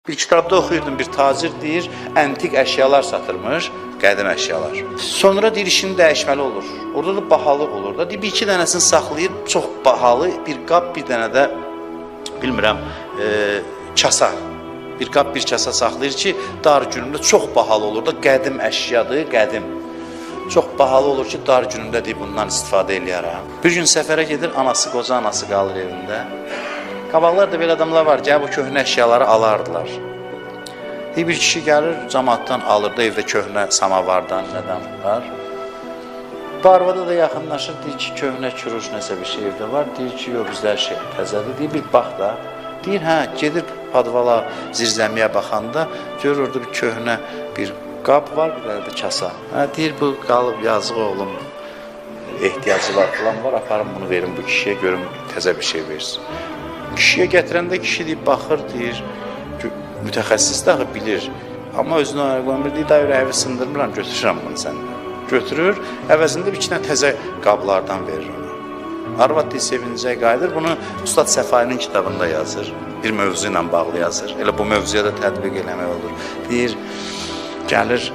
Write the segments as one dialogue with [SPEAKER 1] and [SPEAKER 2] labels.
[SPEAKER 1] Bir kitabda oxuyurdum, bir tacir deyir, antik əşyalar satırmış, qədim əşyalar. Sonra deyir, işini dəyişməli olur. Orada da bahalıq olur da. Deyir, bir iki dənəsini saxlayır, çox bahalı bir qab, bir dənə də, bilmirəm, kasa. Bir qab, bir kasa saxlayır ki, dar günümdə çox bahalı olur da, qədim əşyadır, qədim. Çox bahalı olur ki, dar günümdə deyib, bundan istifadə eləyərəm. Bir gün səfərə gedir, anası, qoca anası qalır evində. Qabaqlar da belə adamlar var, gəl bu köhnə əşyaları alardılar. Bir kişi gəlir, cəmaatdan alır da evdə köhnə samavardan, nədən var. Bu arvada da yaxınlaşır, deyir ki, köhnə kürüş nəsə bir şey evdə var. Deyir ki, yox, bizlər şey təzədir. Deyir, bir bax da. Deyir, hə, gedir padvala, zirzəmiyə baxanda, görür orada bir köhnə bir qab var, bir dənə də kasa. Hə, deyir, bu qalıb, yazıq oğlum, ehtiyacı var, falan var, aparım bunu verin bu kişiyə, görüm təzə bir şey versin. Kişiyə gətirəndə kişi deyib, baxır, deyir, mütəxəssis də bilir. Amma özünü ayaqlanmır, deyir, da ürəyimi sındırmıram, götürürəm bunu səndən. Götürür, əvəzində bir iki dənə təzə qablardan verir ona. Arvad deyir, sevincək qayıdır, bunu Ustad Səfainin kitabında yazır, bir mövzu ilə bağlı yazır. Elə bu mövzuya da tətbiq eləmək olur. Deyir, gəlir,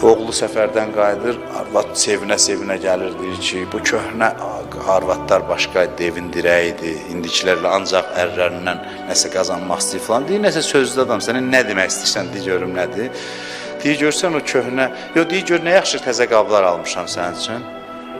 [SPEAKER 1] oğlu səfərdən qayıdır, arvad sevinə-sevinə gəlir, deyir ki, bu köhnə arvadlar başqa idi, evin dirəyidir, indikilərlə ancaq ərlərindən nəsə qazanmaq istəyir falan. Deyir, nəsə sözlü adam, sənə nə demək istəyirsən, deyir, görüm nədir? Deyir, görsən o köhnə, yox, deyir, gör, nə yaxşı təzə qablar almışam sənin üçün.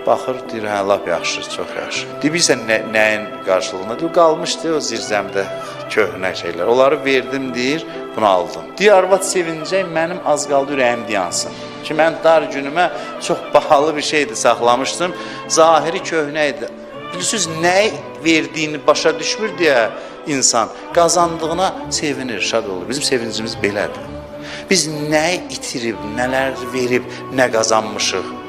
[SPEAKER 1] Baxır, deyir, hə, lap yaxşı, çox yaxşı. Deyir, bilirsən nəyin qarşılığında? Deyir, qalmışdı o zirzəmdə köhnə şeylər. Onları verdim, deyir, bunu aldım. Deyir, arvad sevincək, mənim az qaldı ürəyim yansın. Ki, mən dar günümə çox bahalı bir şeydi saxlamışdım. Zahiri köhnə idi. Bilirsiniz, nə verdiyini başa düşmür deyə insan qazandığına sevinir, şad olur. Bizim sevincimiz belədir. Biz nə itirib, nələr verib, nə qazanmışıq.